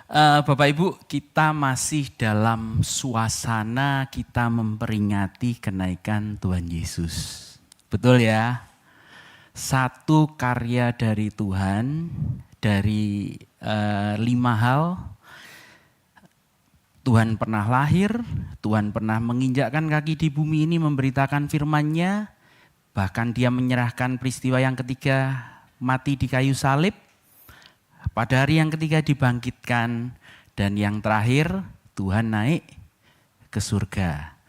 Bapak Ibu, kita masih dalam suasana kita memperingati kenaikan Tuhan Yesus. Betul ya? Satu karya dari Tuhan, dari 5 hal. Tuhan pernah lahir, Tuhan pernah menginjakkan kaki di bumi ini memberitakan firman-Nya, bahkan Dia menyerahkan peristiwa yang ketiga mati di kayu salib. Pada hari yang ketiga dibangkitkan, dan yang terakhir Tuhan naik ke surga.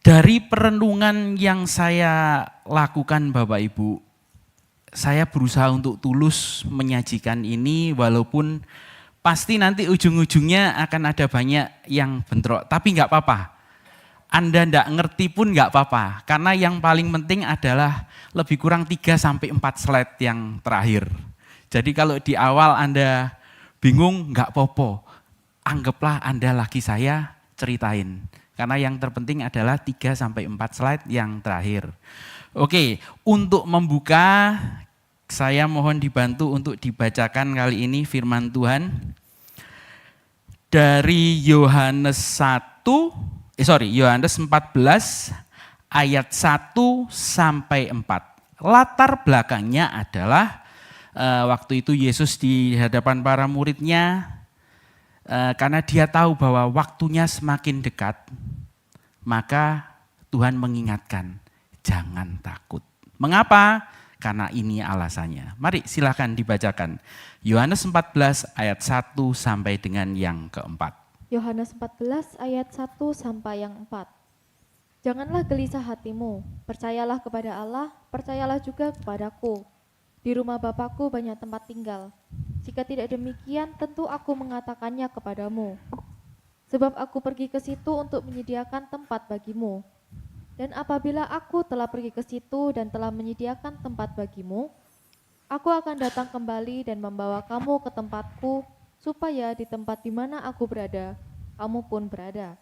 Dari perenungan yang saya lakukan Bapak Ibu, saya berusaha untuk tulus menyajikan ini walaupun pasti nanti ujung-ujungnya akan ada banyak yang bentrok, tapi enggak apa-apa. Anda enggak ngerti pun enggak apa-apa, karena yang paling penting adalah lebih kurang 3-4 slide yang terakhir. Jadi kalau di awal Anda bingung enggak apa-apa, anggaplah Anda lagi saya ceritain. Karena yang terpenting adalah 3-4 slide yang terakhir. Oke, untuk membuka saya mohon dibantu untuk dibacakan kali ini firman Tuhan dari Yohanes 14 ayat 1 sampai 4. Latar belakangnya adalah waktu itu Yesus di hadapan para muridnya, karena Dia tahu bahwa waktunya semakin dekat, maka Tuhan mengingatkan, jangan takut. Mengapa? Karena ini alasannya. Mari silakan dibacakan. Yohanes 14 ayat 1 sampai dengan yang keempat. Yohanes 14 ayat 1 sampai yang 4. Janganlah gelisah hatimu, percayalah kepada Allah, percayalah juga kepadaku. Di rumah Bapakku banyak tempat tinggal. Jika tidak demikian, tentu aku mengatakannya kepadamu. Sebab aku pergi ke situ untuk menyediakan tempat bagimu. Dan apabila aku telah pergi ke situ dan telah menyediakan tempat bagimu, aku akan datang kembali dan membawa kamu ke tempatku, supaya di tempat di mana aku berada, kamu pun berada.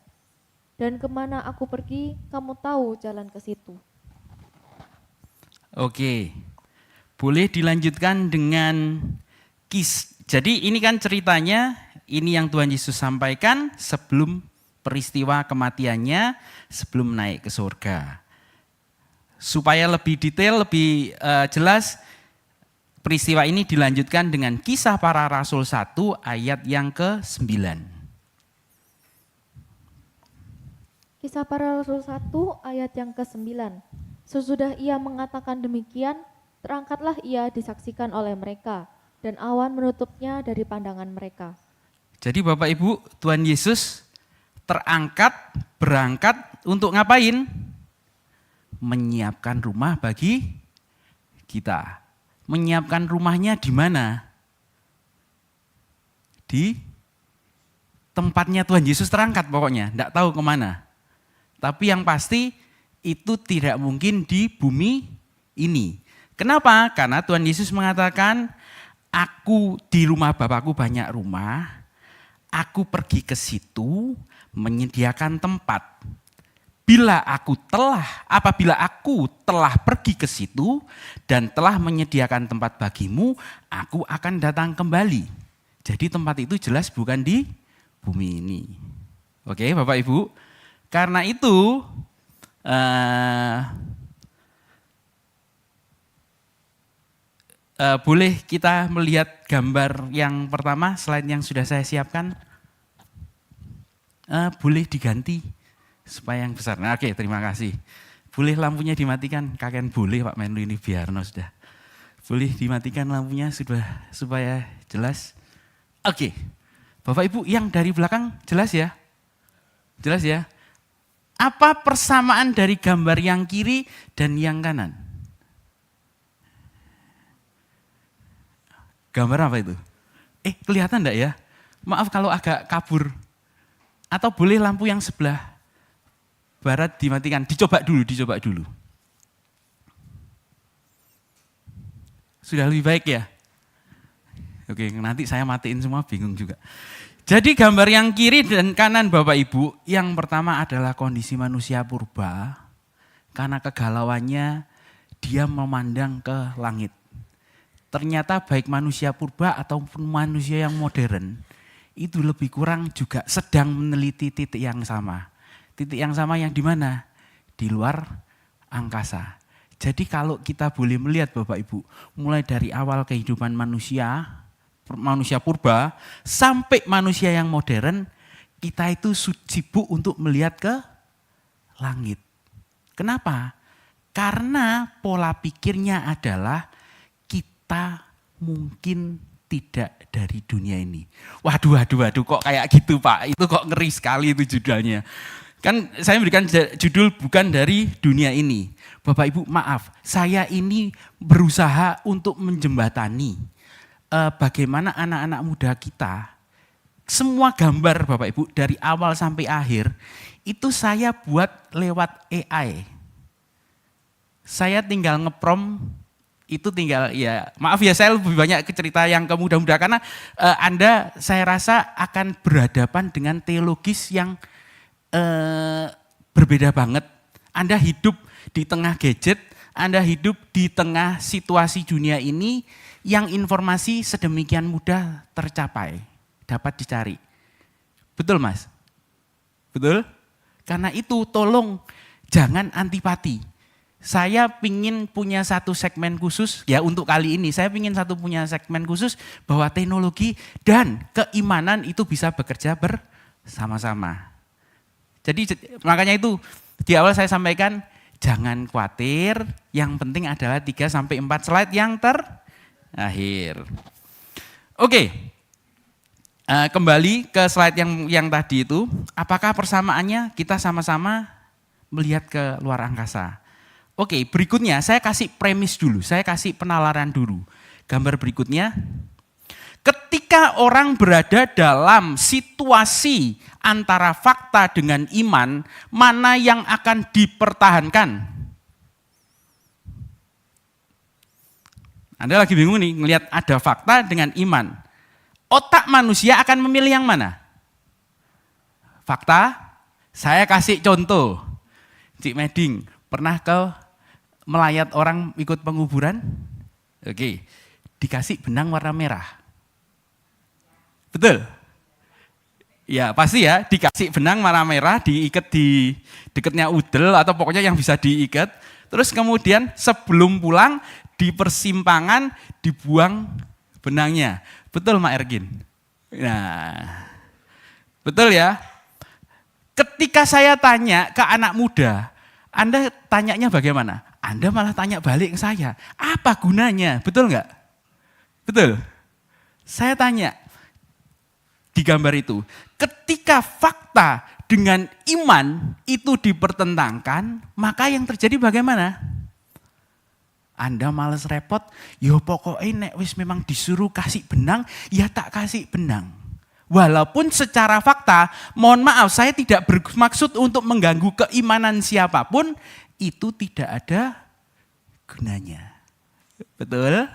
Dan kemana aku pergi, kamu tahu jalan ke situ. Oke, boleh dilanjutkan dengan Jadi ini kan ceritanya, ini yang Tuhan Yesus sampaikan sebelum peristiwa kematiannya, sebelum naik ke surga. Supaya lebih detail, lebih jelas, peristiwa ini dilanjutkan dengan Kisah Para Rasul 1 ayat yang ke-9. Kisah Para Rasul 1 ayat yang ke-9. Sesudah ia mengatakan demikian, terangkatlah ia disaksikan oleh mereka, dan awan menutupnya dari pandangan mereka. Jadi Bapak Ibu, Tuhan Yesus berangkat untuk ngapain? Menyiapkan rumah bagi kita. Menyiapkan rumahnya di mana? Di tempatnya Tuhan Yesus terangkat pokoknya, enggak tahu kemana. Tapi yang pasti itu tidak mungkin di bumi ini. Kenapa? Karena Tuhan Yesus mengatakan, aku di rumah Bapakku banyak rumah, aku pergi ke situ menyediakan tempat. Apabila aku telah pergi ke situ dan telah menyediakan tempat bagimu, aku akan datang kembali. Jadi tempat itu jelas bukan di bumi ini. Oke Bapak Ibu, karena itu boleh kita melihat gambar yang pertama, slide yang sudah saya siapkan. Boleh diganti supaya yang besar. Nah, oke, terima kasih. Boleh lampunya dimatikan, kakek boleh Pak Menlu ini biarno sudah. Boleh dimatikan lampunya supaya jelas. Oke, Bapak Ibu yang dari belakang jelas ya? Jelas ya? Apa persamaan dari gambar yang kiri dan yang kanan? Gambar apa itu? Kelihatan enggak ya? Maaf kalau agak kabur. Atau boleh lampu yang sebelah barat dimatikan. Dicoba dulu. Sudah lebih baik ya? Oke, nanti saya matiin semua bingung juga. Jadi gambar yang kiri dan kanan Bapak Ibu, yang pertama adalah kondisi manusia purba. Karena kegalauannya dia memandang ke langit. ternyata baik manusia purba ataupun manusia yang modern, itu lebih kurang juga sedang meneliti titik yang sama. Titik yang sama yang di mana? Di luar angkasa. Jadi kalau kita boleh melihat Bapak Ibu, mulai dari awal kehidupan manusia purba, sampai manusia yang modern, kita itu sibuk untuk melihat ke langit. Kenapa? Karena pola pikirnya adalah kita mungkin tidak dari dunia ini. Waduh, kok kayak gitu Pak, itu kok ngeri sekali itu judulnya. Kan saya memberikan judul bukan dari dunia ini. Bapak Ibu maaf, saya ini berusaha untuk menjembatani bagaimana anak-anak muda kita, semua gambar Bapak Ibu dari awal sampai akhir, itu saya buat lewat AI. Saya tinggal ngeprom, itu tinggal ya maaf ya saya lebih banyak ke cerita yang ke muda-muda karena Anda saya rasa akan berhadapan dengan teologis yang berbeda banget. Anda hidup di tengah gadget, Anda hidup di tengah situasi dunia ini yang informasi sedemikian mudah tercapai, dapat dicari. Betul Mas? Betul? Karena itu tolong jangan antipati. Saya pingin punya satu segmen khusus, ya untuk kali ini saya pingin punya segmen khusus bahwa teknologi dan keimanan itu bisa bekerja bersama-sama. Jadi makanya itu di awal saya sampaikan jangan khawatir, yang penting adalah 3-4 slide yang terakhir. Oke, kembali ke slide yang tadi itu, apakah persamaannya kita sama-sama melihat ke luar angkasa? Oke, berikutnya saya kasih premis dulu, saya kasih penalaran dulu. Gambar berikutnya, ketika orang berada dalam situasi antara fakta dengan iman, mana yang akan dipertahankan? Anda lagi bingung nih, ngelihat ada fakta dengan iman. Otak manusia akan memilih yang mana? Fakta, saya kasih contoh. Cik Meding, pernah kau melayat orang ikut penguburan? Oke, dikasih benang warna merah. Betul? Ya pasti ya, dikasih benang warna merah, diikat di dekatnya udel atau pokoknya yang bisa diikat. Terus kemudian sebelum pulang di persimpangan dibuang benangnya. Betul Mak Ergin? Nah, betul ya? Ketika saya tanya ke anak muda, Anda tanyanya bagaimana? Anda malah tanya balik ke saya, apa gunanya? Betul nggak? Betul? Saya tanya di gambar itu, ketika fakta dengan iman itu dipertentangkan, maka yang terjadi bagaimana? Anda males repot, ya pokoknya nek wis memang disuruh kasih benang, ya tak kasih benang. Walaupun secara fakta, mohon maaf saya tidak bermaksud untuk mengganggu keimanan siapapun, itu tidak ada gunanya. Betul?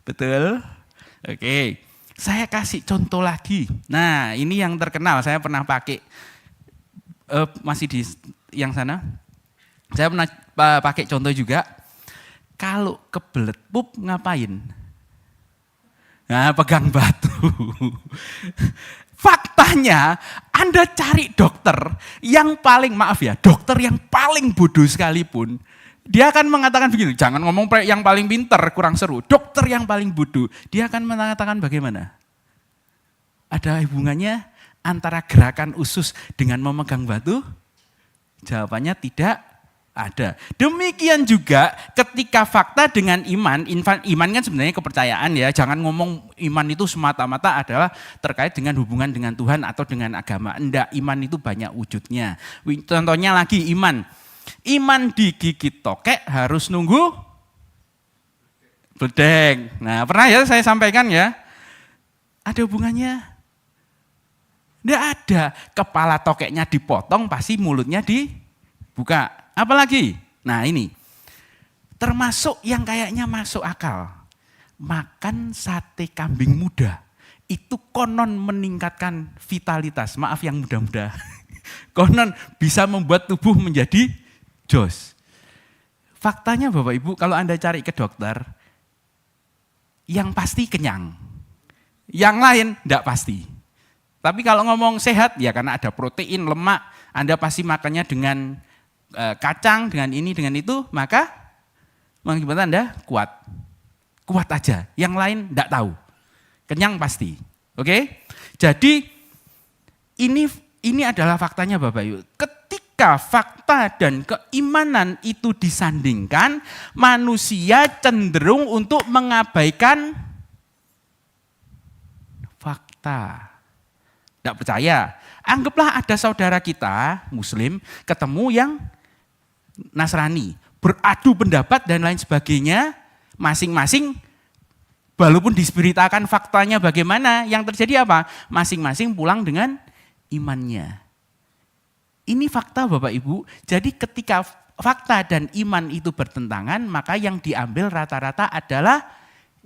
Betul? Oke, saya kasih contoh lagi. Nah ini yang terkenal, saya pernah pakai, masih di yang sana, saya pernah pakai contoh juga. Kalau kebelet pup ngapain? Nah, pegang batu. Faktanya, Anda cari dokter yang paling, maaf ya, dokter yang paling bodoh sekalipun, dia akan mengatakan begini, jangan ngomong yang paling pinter, kurang seru. Dokter yang paling bodoh, dia akan mengatakan bagaimana? Ada hubungannya antara gerakan usus dengan memegang batu? Jawabannya tidak ada. Demikian juga ketika fakta dengan iman, iman kan sebenarnya kepercayaan ya, jangan ngomong iman itu semata-mata adalah terkait dengan hubungan dengan Tuhan atau dengan agama. Enggak, iman itu banyak wujudnya. Contohnya lagi iman. Iman digigit tokek harus nunggu bedeng. Nah pernah ya saya sampaikan ya, ada hubungannya? Enggak ada, kepala tokeknya dipotong pasti mulutnya dibuka. Apalagi? Nah ini, termasuk yang kayaknya masuk akal. Makan sate kambing muda, itu konon meningkatkan vitalitas. Maaf yang muda-muda. Konon bisa membuat tubuh menjadi jos. Faktanya Bapak Ibu, kalau Anda cari ke dokter, yang pasti kenyang. Yang lain tidak pasti. Tapi kalau ngomong sehat, ya karena ada protein, lemak, Anda pasti makannya dengan kacang, dengan ini, dengan itu, maka mengakibatkan Anda kuat. Kuat aja, yang lain tidak tahu. Kenyang pasti. Oke? Jadi ini adalah faktanya Bapak Ibu. Ketika fakta dan keimanan itu disandingkan, manusia cenderung untuk mengabaikan fakta. Tidak percaya. Anggaplah ada saudara kita, Muslim, ketemu yang Nasrani. Beradu pendapat dan lain sebagainya, masing-masing, walaupun diberitakan faktanya bagaimana, yang terjadi apa? Masing-masing pulang dengan imannya. Ini fakta Bapak Ibu, jadi ketika fakta dan iman itu bertentangan, maka yang diambil rata-rata adalah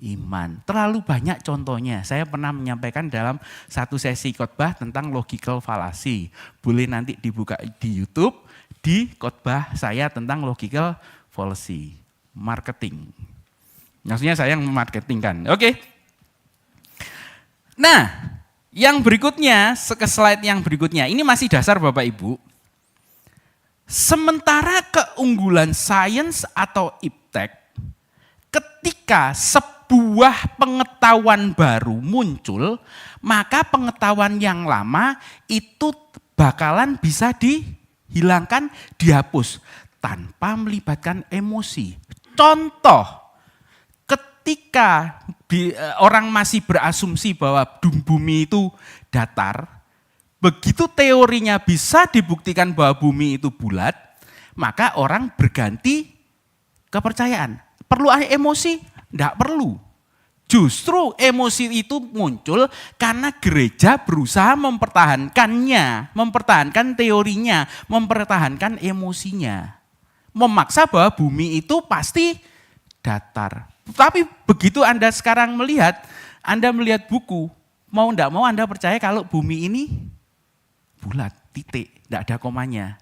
iman. Terlalu banyak contohnya. Saya pernah menyampaikan dalam satu sesi khotbah tentang logical fallacy. Boleh nanti dibuka di YouTube, di khotbah saya tentang logical fallacy. Marketing. Maksudnya saya yang memarketingkan. Oke. Nah, yang berikutnya, ke slide yang berikutnya. Ini masih dasar Bapak Ibu. Sementara keunggulan sains atau iptek, ketika sebuah pengetahuan baru muncul, maka pengetahuan yang lama itu bakalan bisa dihilangkan, dihapus, tanpa melibatkan emosi. Contoh, ketika orang masih berasumsi bahwa bumi itu datar, begitu teorinya bisa dibuktikan bahwa bumi itu bulat, maka orang berganti kepercayaan. Perlu emosi? Tidak perlu. Justru emosi itu muncul karena gereja berusaha mempertahankannya, mempertahankan teorinya, mempertahankan emosinya. Memaksa bahwa bumi itu pasti datar. Tapi begitu Anda sekarang melihat buku, mau tidak mau Anda percaya kalau bumi ini bulat, titik, tidak ada komanya.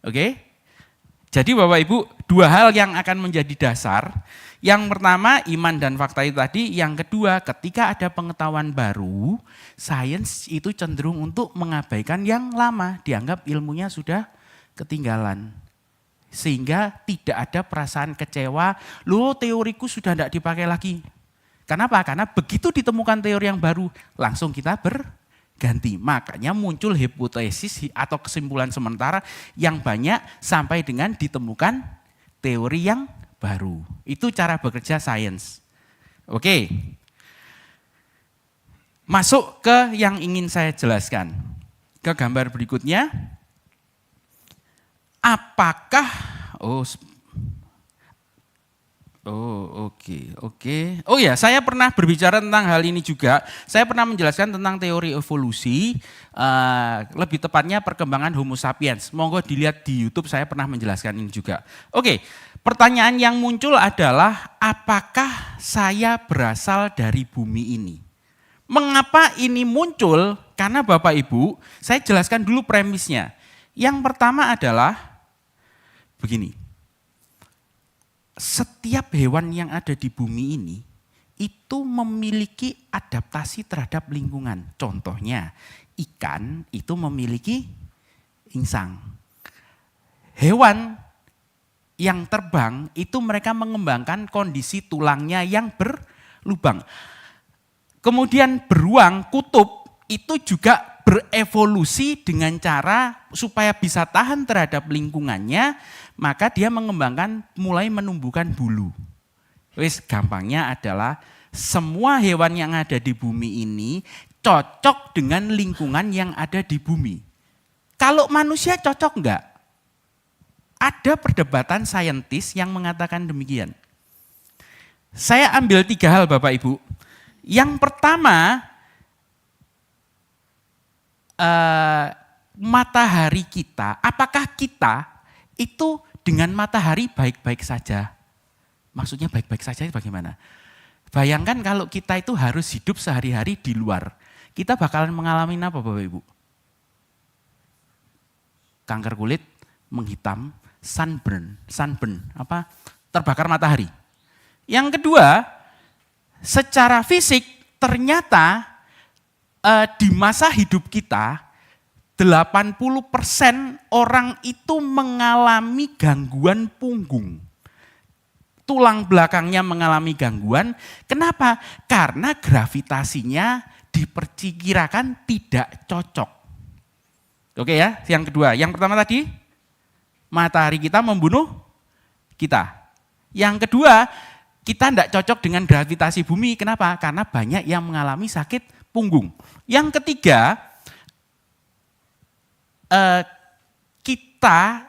Oke? Jadi Bapak Ibu, dua hal yang akan menjadi dasar. Yang pertama iman dan fakta itu tadi, yang kedua ketika ada pengetahuan baru, sains itu cenderung untuk mengabaikan yang lama, dianggap ilmunya sudah ketinggalan. Sehingga tidak ada perasaan kecewa, loh teoriku sudah tidak dipakai lagi. Kenapa? Karena begitu ditemukan teori yang baru, langsung kita berganti. Makanya muncul hipotesis atau kesimpulan sementara yang banyak sampai dengan ditemukan teori yang baru. Itu cara bekerja sains. Oke. Masuk ke yang ingin saya jelaskan. Ke gambar berikutnya. Apakah oke. Oh ya, saya pernah berbicara tentang hal ini juga. Saya pernah menjelaskan tentang teori evolusi, lebih tepatnya perkembangan Homo sapiens. Monggo dilihat di YouTube, saya pernah menjelaskan ini juga. Oke, pertanyaan yang muncul adalah apakah saya berasal dari bumi ini? Mengapa ini muncul? Karena Bapak Ibu, saya jelaskan dulu premisnya. Yang pertama adalah begini. Setiap hewan yang ada di bumi ini itu memiliki adaptasi terhadap lingkungan. Contohnya, ikan itu memiliki insang. Hewan yang terbang itu mereka mengembangkan kondisi tulangnya yang berlubang. Kemudian beruang, kutub itu juga berevolusi dengan cara supaya bisa tahan terhadap lingkungannya, maka dia mengembangkan mulai menumbuhkan bulu. Wis gampangnya adalah semua hewan yang ada di bumi ini cocok dengan lingkungan yang ada di bumi. Kalau manusia cocok enggak? Ada perdebatan saintis yang mengatakan demikian. Saya ambil 3 hal Bapak Ibu. Yang pertama, matahari kita, apakah kita itu dengan matahari baik-baik saja? Maksudnya baik-baik saja itu bagaimana? Bayangkan kalau kita itu harus hidup sehari-hari di luar. Kita bakalan mengalami apa Bapak Ibu? Kanker kulit, menghitam, sunburn, terbakar matahari. Yang kedua, secara fisik ternyata di masa hidup kita 80% orang itu mengalami gangguan punggung. Tulang belakangnya mengalami gangguan. Kenapa? Karena gravitasinya diperkirakan tidak cocok. Oke ya, yang kedua. Yang pertama tadi, matahari kita membunuh kita. Yang kedua, kita tidak cocok dengan gravitasi bumi. Kenapa? Karena banyak yang mengalami sakit punggung. Yang ketiga, kita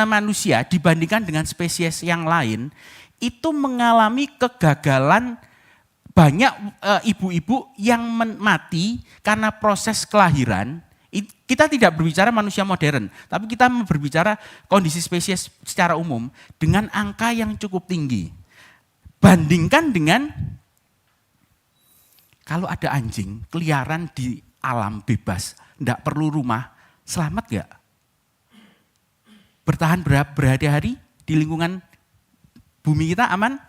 manusia dibandingkan dengan spesies yang lain itu mengalami kegagalan. Banyak ibu-ibu yang mati karena proses kelahiran. Kita tidak berbicara manusia modern, tapi kita berbicara kondisi spesies secara umum dengan angka yang cukup tinggi. Bandingkan dengan kalau ada anjing keliaran di alam bebas, tidak perlu rumah, selamat gak? Bertahan berhari-hari di lingkungan bumi kita aman?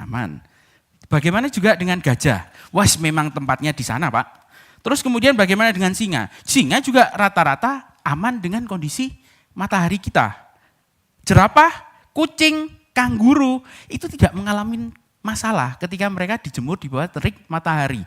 Aman. Bagaimana juga dengan gajah? Wah, memang tempatnya di sana, Pak. Terus kemudian bagaimana dengan singa? Singa juga rata-rata aman dengan kondisi matahari kita. Jerapah, kucing, kanguru itu tidak mengalami masalah ketika mereka dijemur di bawah terik matahari.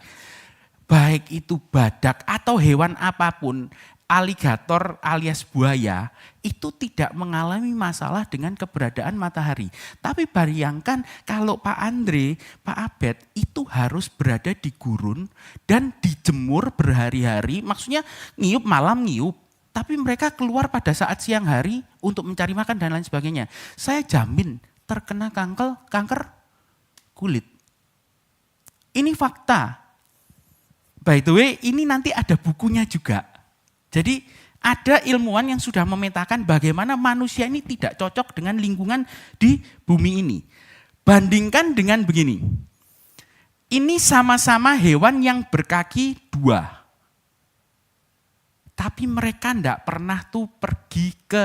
Baik itu badak atau hewan apapun, aligator alias buaya itu tidak mengalami masalah dengan keberadaan matahari. Tapi bayangkan kalau Pak Andre, Pak Abed itu harus berada di gurun dan dijemur berhari-hari, maksudnya ngiup malam ngiup. Tapi mereka keluar pada saat siang hari untuk mencari makan dan lain sebagainya. Saya jamin terkena kanker kulit. Ini fakta. By the way, ini nanti ada bukunya juga. Jadi ada ilmuwan yang sudah memetakan bagaimana manusia ini tidak cocok dengan lingkungan di bumi ini. Bandingkan dengan begini. Ini sama-sama hewan yang berkaki dua. Tapi mereka tidak pernah tuh pergi ke,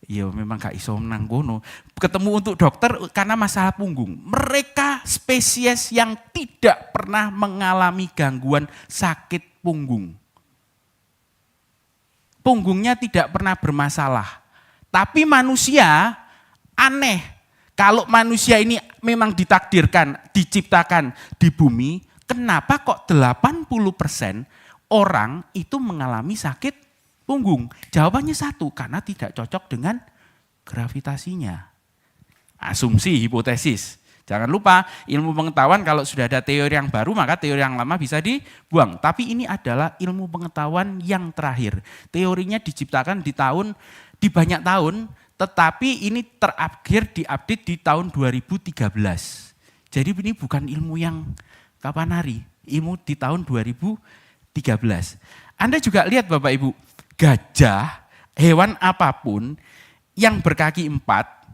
ya memang gak iso nang kono, ketemu untuk dokter karena masalah punggung. Mereka spesies yang tidak pernah mengalami gangguan sakit punggung. Punggungnya tidak pernah bermasalah. Tapi manusia aneh. Kalau manusia ini memang ditakdirkan, diciptakan di bumi, kenapa kok 80% orang itu mengalami sakit punggung? Jawabannya satu, karena tidak cocok dengan gravitasinya. Asumsi, hipotesis. Jangan lupa ilmu pengetahuan kalau sudah ada teori yang baru maka teori yang lama bisa dibuang. Tapi ini adalah ilmu pengetahuan yang terakhir. Teorinya diciptakan di banyak tahun, tetapi ini diupdate di tahun 2013. Jadi ini bukan ilmu yang kapan hari, ilmu di tahun 2013. Anda juga lihat Bapak Ibu, gajah, hewan apapun yang berkaki 4,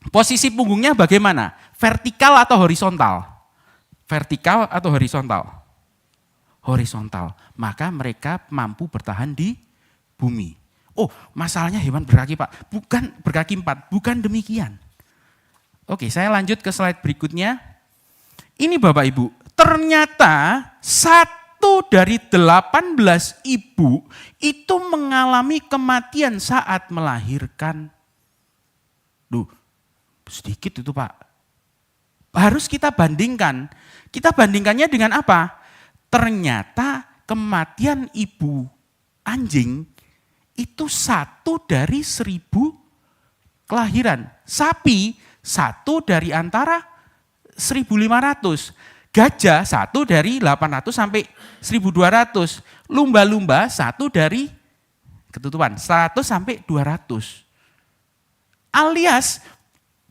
posisi punggungnya bagaimana? Vertikal atau horizontal? Vertikal atau horizontal? Horizontal. Maka mereka mampu bertahan di bumi. Oh, masalahnya hewan berkaki Pak. Bukan berkaki 4, bukan demikian. Oke, saya lanjut ke slide berikutnya. Ini Bapak Ibu, ternyata 1 dari 18 ibu itu mengalami kematian saat melahirkan. Sedikit itu Pak. Harus kita bandingkan. Kita bandingkannya dengan apa? Ternyata kematian ibu anjing itu 1 dari 1000 kelahiran. Sapi 1 dari antara 1.500. Gajah 1 dari 800 sampai 1.200. Lumba-lumba 1 dari ketutupan 100 sampai 200. Alias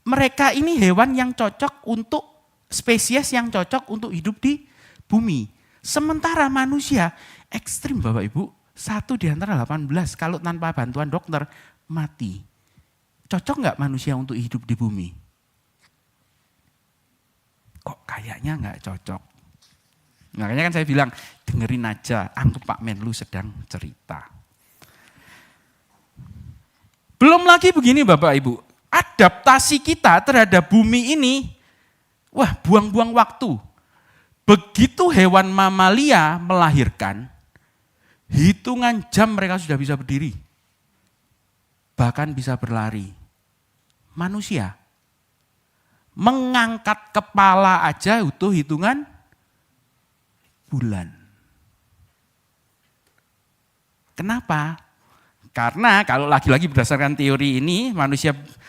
mereka ini hewan yang cocok untuk spesies yang cocok untuk hidup di bumi. Sementara manusia ekstrim Bapak Ibu, 1 di antara 18 kalau tanpa bantuan dokter mati. Cocok nggak manusia untuk hidup di bumi? Kok kayaknya nggak cocok. Makanya kan saya bilang dengerin aja, anggap Pak Menlu sedang cerita. Belum lagi begini Bapak Ibu. Adaptasi kita terhadap bumi ini, Wah, buang-buang waktu. Begitu hewan mamalia melahirkan, hitungan jam mereka sudah bisa berdiri. Bahkan bisa berlari. Manusia, mengangkat kepala aja butuh hitungan bulan. Kenapa? Karena kalau lagi-lagi berdasarkan teori ini,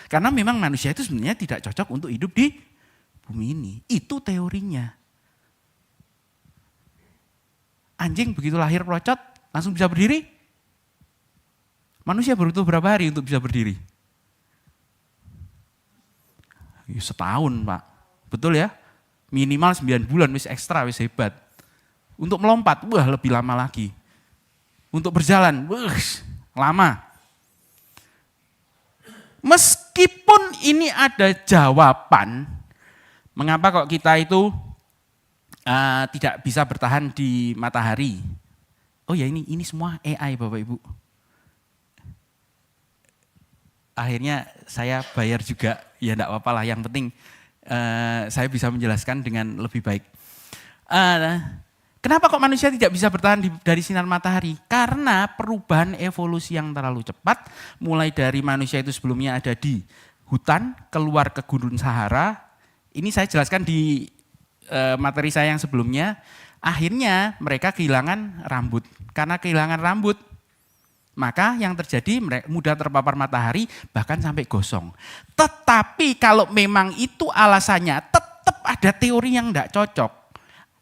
karena memang manusia itu sebenarnya tidak cocok untuk hidup di bumi ini. Itu teorinya. Anjing begitu lahir pelocot, langsung bisa berdiri. Manusia butuh berapa hari untuk bisa berdiri? Ya, setahun, Pak. Betul ya? Minimal 9 bulan, wis ekstra, wis hebat. Untuk melompat, wah lebih lama lagi. Untuk berjalan, wah lama. Meskipun ini ada jawaban, mengapa kok kita itu tidak bisa bertahan di matahari. Oh ya ini semua AI Bapak Ibu. Akhirnya saya bayar juga, ya enggak apa-apa lah, yang penting saya bisa menjelaskan dengan lebih baik. Kenapa kok manusia tidak bisa bertahan dari sinar matahari? Karena perubahan evolusi yang terlalu cepat, mulai dari manusia itu sebelumnya ada di hutan, keluar ke Gurun Sahara. Ini saya jelaskan di materi saya yang sebelumnya. Akhirnya mereka kehilangan rambut. Karena kehilangan rambut, maka yang terjadi mereka mudah terpapar matahari, bahkan sampai gosong. Tetapi kalau memang itu alasannya, tetap ada teori yang tidak cocok.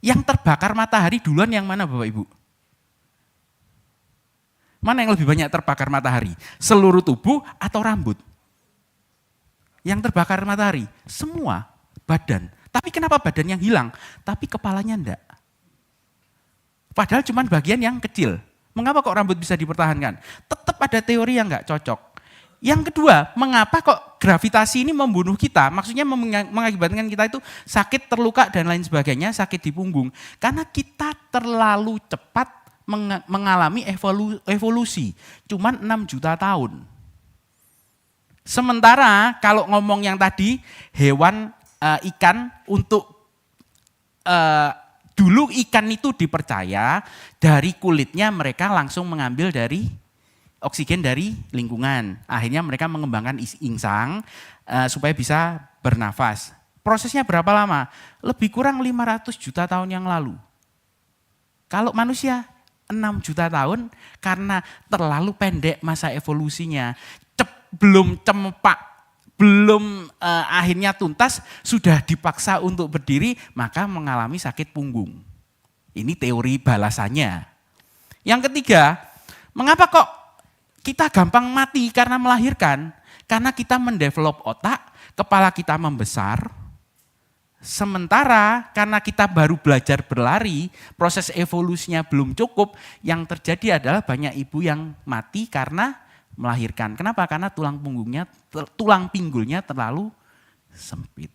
Yang terbakar matahari duluan yang mana Bapak Ibu? Mana yang lebih banyak terbakar matahari? Seluruh tubuh atau rambut? Yang terbakar matahari? Semua badan. Tapi kenapa badan yang hilang? Tapi kepalanya enggak. Padahal cuma bagian yang kecil. Mengapa kok rambut bisa dipertahankan? Tetap ada teori yang enggak cocok. Yang kedua, mengapa kok gravitasi ini membunuh kita? Maksudnya mengakibatkan kita itu sakit, terluka, dan lain sebagainya, sakit di punggung. Karena kita terlalu cepat mengalami evolusi. Cuman 6 juta tahun. Sementara kalau ngomong yang tadi, hewan, ikan, untuk dulu ikan itu dipercaya dari kulitnya mereka langsung mengambil dari oksigen dari lingkungan. Akhirnya mereka mengembangkan insang supaya bisa bernafas. Prosesnya berapa lama? Lebih kurang 500 juta tahun yang lalu. Kalau manusia 6 juta tahun karena terlalu pendek masa evolusinya. Belum cempak, belum akhirnya tuntas, sudah dipaksa untuk berdiri, maka mengalami sakit punggung. Ini teori balasannya. Yang ketiga, mengapa kok kita gampang mati karena melahirkan? Karena kita mendevelop otak, kepala kita membesar. Sementara karena kita baru belajar berlari, proses evolusinya belum cukup, yang terjadi adalah banyak ibu yang mati karena melahirkan. Kenapa? Karena tulang pinggulnya terlalu sempit.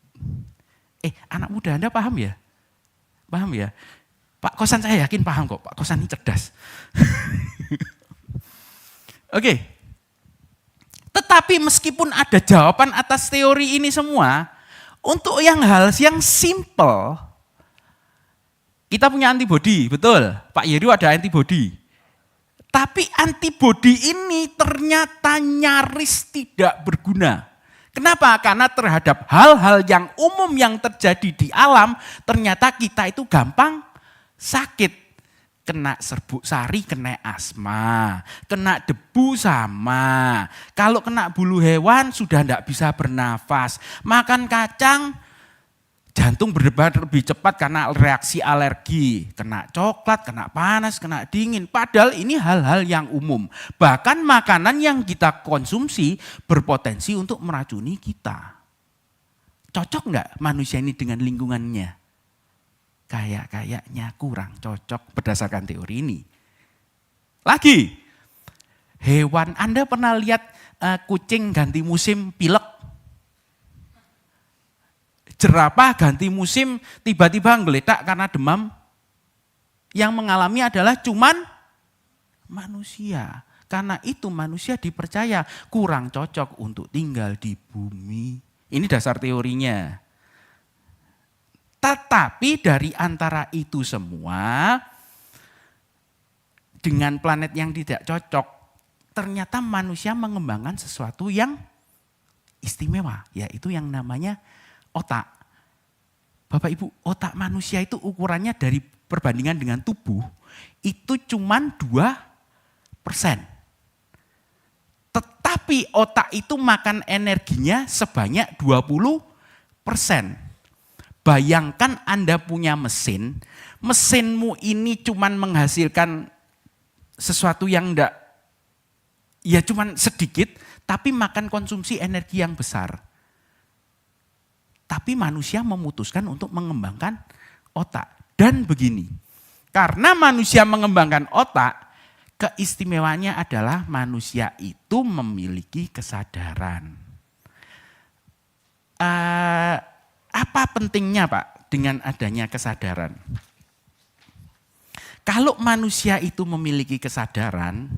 Anak muda Anda paham ya? Paham ya? Pak kosan saya yakin paham kok, Pak kosan ini cerdas. Oke, tetapi meskipun ada jawaban atas teori ini semua, untuk hal yang simple, kita punya antibodi, betul? Pak Yeru ada antibodi. Tapi antibodi ini ternyata nyaris tidak berguna. Kenapa? Karena terhadap hal-hal yang umum yang terjadi di alam, ternyata kita itu gampang sakit. Kena serbuk sari, kena asma, kena debu sama. Kalau kena bulu hewan sudah tidak bisa bernafas. Makan kacang, jantung berdebar lebih cepat karena reaksi alergi. Kena coklat, kena panas, kena dingin. Padahal ini hal-hal yang umum. Bahkan makanan yang kita konsumsi berpotensi untuk meracuni kita. Cocok nggak manusia ini dengan lingkungannya? Kayaknya kurang cocok berdasarkan teori ini. Lagi, hewan, Anda pernah lihat kucing ganti musim pilek? Jerapah ganti musim tiba-tiba menggeletak karena demam? Yang mengalami adalah cuman manusia. Karena itu manusia dipercaya kurang cocok untuk tinggal di bumi. Ini dasar teorinya. Tetapi dari antara itu semua, dengan planet yang tidak cocok, ternyata manusia mengembangkan sesuatu yang istimewa, yaitu yang namanya otak. Bapak Ibu, otak manusia itu ukurannya dari perbandingan dengan tubuh, itu cuman 2%. Tetapi otak itu makan energinya sebanyak 20%. Bayangkan Anda punya mesin, mesinmu ini cuman menghasilkan sesuatu yang enggak, ya cuman sedikit, tapi makan konsumsi energi yang besar. Tapi manusia memutuskan untuk mengembangkan otak. Dan begini, karena manusia mengembangkan otak, keistimewaannya adalah manusia itu memiliki kesadaran. Apa pentingnya Pak dengan adanya kesadaran? Kalau manusia itu memiliki kesadaran,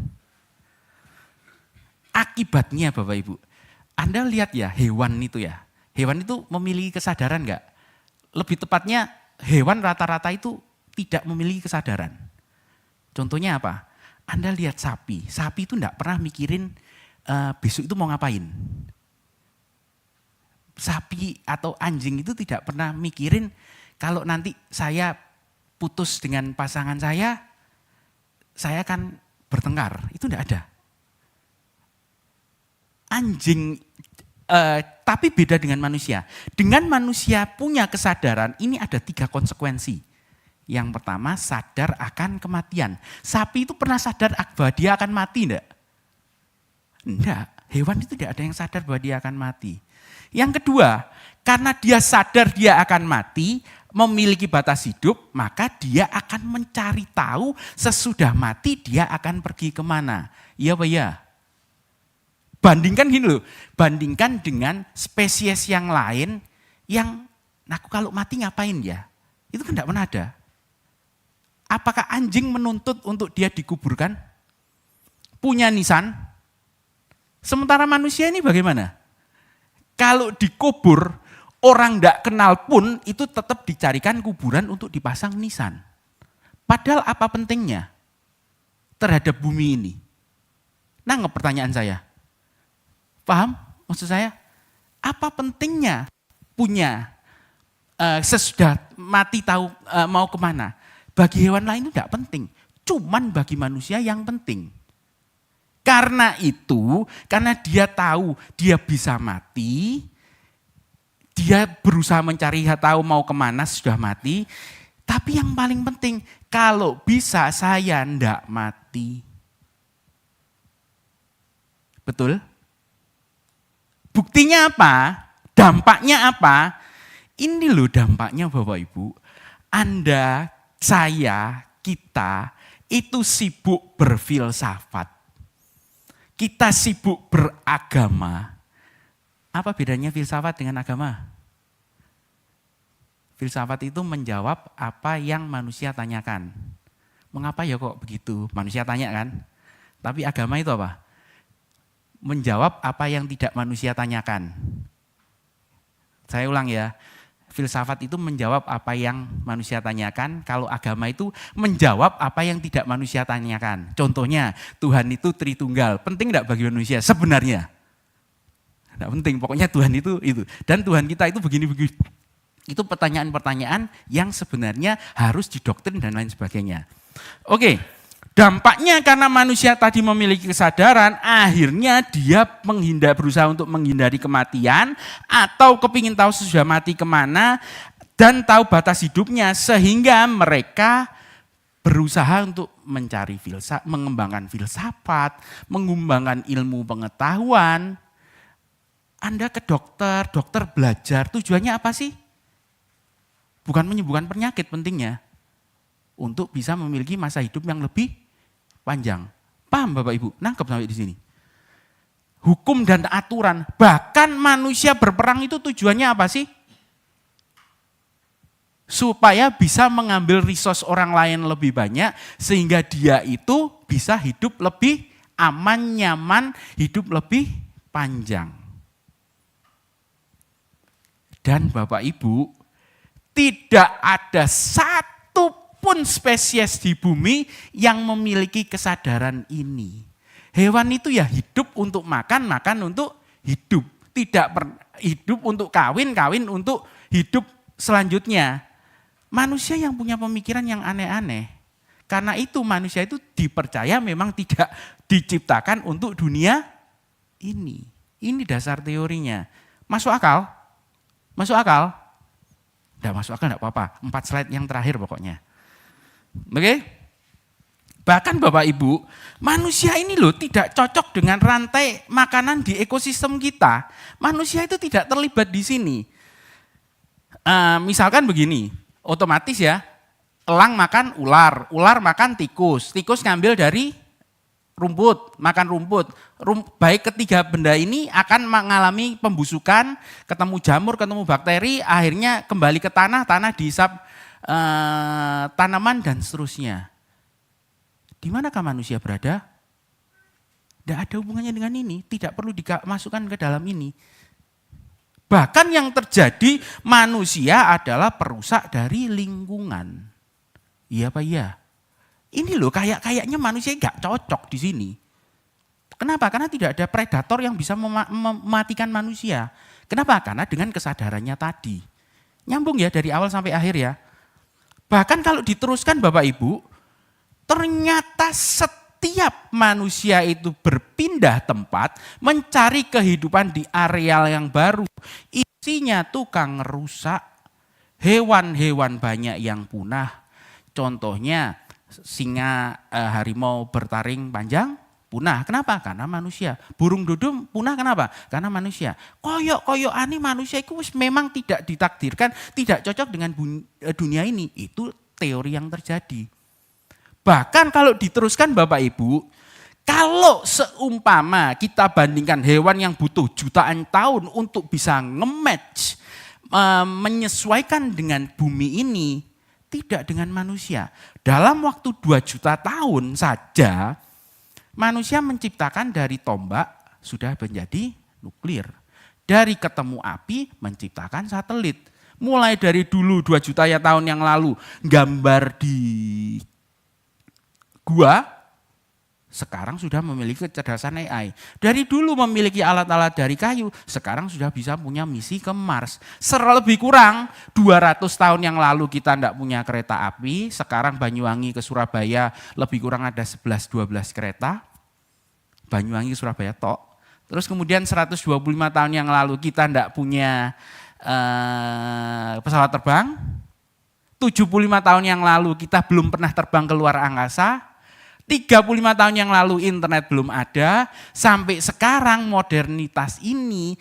akibatnya Bapak Ibu, Anda lihat ya hewan itu ya, hewan itu memiliki kesadaran enggak? Lebih tepatnya hewan rata-rata itu tidak memiliki kesadaran. Contohnya apa? Anda lihat sapi, sapi itu enggak pernah mikirin besok itu mau ngapain. Sapi atau anjing itu tidak pernah mikirin kalau nanti saya putus dengan pasangan saya akan bertengkar. Itu enggak ada. Anjing, tapi beda dengan manusia. Dengan manusia punya kesadaran, ini ada 3 konsekuensi. Yang pertama, sadar akan kematian. Sapi itu pernah sadar bahwa dia akan mati enggak? Enggak, hewan itu tidak ada yang sadar bahwa dia akan mati. Yang kedua, karena dia sadar dia akan mati, memiliki batas hidup, maka dia akan mencari tahu sesudah mati dia akan pergi kemana. Iya Pak ya? Bandingkan gini loh, bandingkan dengan spesies yang lain yang, aku kalau mati ngapain ya? Itu kan tidak pernah ada. Apakah anjing menuntut untuk dia dikuburkan? Punya nisan? Sementara manusia ini bagaimana? Kalau dikubur, orang tidak kenal pun itu tetap dicarikan kuburan untuk dipasang nisan. Padahal apa pentingnya terhadap bumi ini? Nangkep pertanyaan saya. Paham maksud saya? Apa pentingnya punya sesudah mati tahu mau kemana? Bagi hewan lain itu tidak penting. Cuman bagi manusia yang penting. Karena itu, karena dia tahu dia bisa mati, dia berusaha mencari tahu mau kemana sudah mati. Tapi yang paling penting, kalau bisa saya ndak mati. Betul? Buktinya apa? Dampaknya apa? Ini loh dampaknya Bapak Ibu. Anda, saya, kita itu sibuk berfilsafat. Kita sibuk beragama. Apa bedanya filsafat dengan agama? Filsafat itu menjawab apa yang manusia tanyakan. Mengapa ya kok begitu? Manusia tanya kan? Tapi agama itu apa? Menjawab apa yang tidak manusia tanyakan. Saya ulang ya, filsafat itu menjawab apa yang manusia tanyakan, kalau agama itu menjawab apa yang tidak manusia tanyakan. Contohnya, Tuhan itu Tritunggal, penting enggak bagi manusia? Sebenarnya. Enggak penting, pokoknya Tuhan itu. Dan Tuhan kita itu begini-begini. Itu pertanyaan-pertanyaan yang sebenarnya harus didoktrin dan lain sebagainya. Oke. Dampaknya karena manusia tadi memiliki kesadaran, akhirnya dia berusaha untuk menghindari kematian, atau kepingin tahu sesudah mati kemana, dan tahu batas hidupnya, sehingga mereka berusaha untuk mencari mengembangkan filsafat, mengembangkan ilmu pengetahuan. Anda ke dokter, dokter belajar, tujuannya apa sih? Bukan menyembuhkan penyakit pentingnya, untuk bisa memiliki masa hidup yang lebih panjang. Paham Bapak Ibu? Nangkep sampai di sini. Hukum dan aturan, bahkan manusia berperang itu tujuannya apa sih? Supaya bisa mengambil resource orang lain lebih banyak, sehingga dia itu bisa hidup lebih aman, nyaman, hidup lebih panjang. Dan Bapak Ibu, Tidak ada satu pun spesies di bumi yang memiliki kesadaran ini. Hewan itu ya hidup untuk makan, makan untuk hidup. Tidak hidup untuk kawin, kawin untuk hidup selanjutnya. Manusia yang punya pemikiran yang aneh-aneh. Karena itu manusia itu dipercaya memang tidak diciptakan untuk dunia ini. Ini dasar teorinya. Masuk akal? Masuk akal? Tidak masuk akal, tidak apa-apa. 4 slide yang terakhir pokoknya. Oke? Bahkan Bapak Ibu, manusia ini loh tidak cocok dengan rantai makanan di ekosistem kita. Manusia itu tidak terlibat di sini. Misalkan begini, otomatis ya, elang makan ular, ular makan tikus, tikus ngambil dari rumput, makan rumput. Baik ketiga benda ini akan mengalami pembusukan, ketemu jamur, ketemu bakteri, akhirnya kembali ke tanah, tanah dihisap tanaman dan seterusnya. Di manakah manusia berada? Tidak ada hubungannya dengan ini, tidak perlu dimasukkan ke dalam ini. Bahkan yang terjadi manusia adalah perusak dari lingkungan. Iya Pak, iya. Ini loh kayaknya manusia nggak cocok di sini. Kenapa? Karena tidak ada predator yang bisa mematikan manusia. Kenapa? Karena dengan kesadarannya tadi. Nyambung ya dari awal sampai akhir ya. Bahkan kalau diteruskan Bapak Ibu, ternyata setiap manusia itu berpindah tempat, mencari kehidupan di areal yang baru. Isinya tukang rusak, hewan-hewan banyak yang punah. Contohnya singa, harimau bertaring panjang, punah. Kenapa? Karena manusia. Burung dudum punah kenapa? Karena manusia. Koyok-koyokane manusia itu memang tidak ditakdirkan, tidak cocok dengan dunia ini. Itu teori yang terjadi. Bahkan kalau diteruskan Bapak Ibu, kalau seumpama kita bandingkan hewan yang butuh jutaan tahun untuk bisa nge-match, menyesuaikan dengan bumi ini, tidak dengan manusia. Dalam waktu 2 juta tahun saja, manusia menciptakan dari tombak sudah menjadi nuklir. Dari ketemu api menciptakan satelit. Mulai dari dulu 2 juta ya tahun yang lalu, gambar di gua, sekarang sudah memiliki kecerdasan AI. Dari dulu memiliki alat-alat dari kayu, sekarang sudah bisa punya misi ke Mars. Lebih kurang 200 tahun yang lalu kita tidak punya kereta api, sekarang Banyuwangi ke Surabaya lebih kurang ada 11-12 kereta. Banyuwangi ke Surabaya tok. Terus kemudian 125 tahun yang lalu kita tidak punya pesawat terbang. 75 tahun yang lalu kita belum pernah terbang ke luar angkasa. 35 tahun yang lalu internet belum ada, sampai sekarang modernitas ini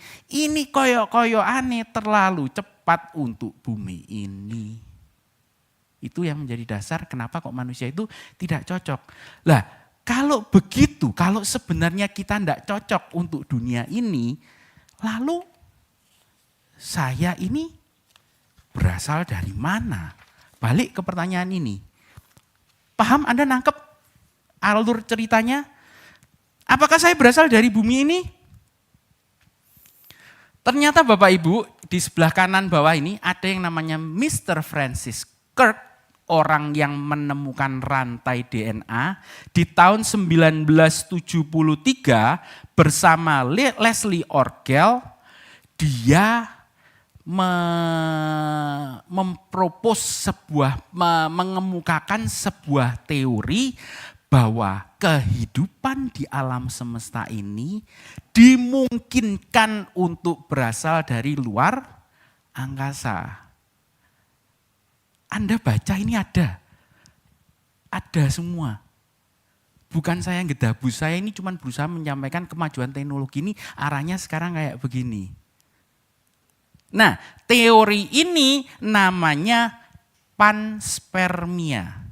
koyo-koyo aneh terlalu cepat untuk bumi ini. Itu yang menjadi dasar kenapa kok manusia itu tidak cocok. Lah, kalau begitu, kalau sebenarnya kita tidak cocok untuk dunia ini, lalu saya ini berasal dari mana? Balik ke pertanyaan ini. Paham Anda nangkep alur ceritanya? Apakah saya berasal dari bumi ini? Ternyata Bapak Ibu, di sebelah kanan bawah ini ada yang namanya Mr. Francis Crick, orang yang menemukan rantai DNA di tahun 1973 bersama Leslie Orgel. Dia mengemukakan sebuah teori bahwa kehidupan di alam semesta ini dimungkinkan untuk berasal dari luar angkasa. Anda baca ini ada semua. Bukan saya yang gedabus, saya ini cuma berusaha menyampaikan kemajuan teknologi ini arahnya sekarang kayak begini. Nah, teori ini namanya panspermia.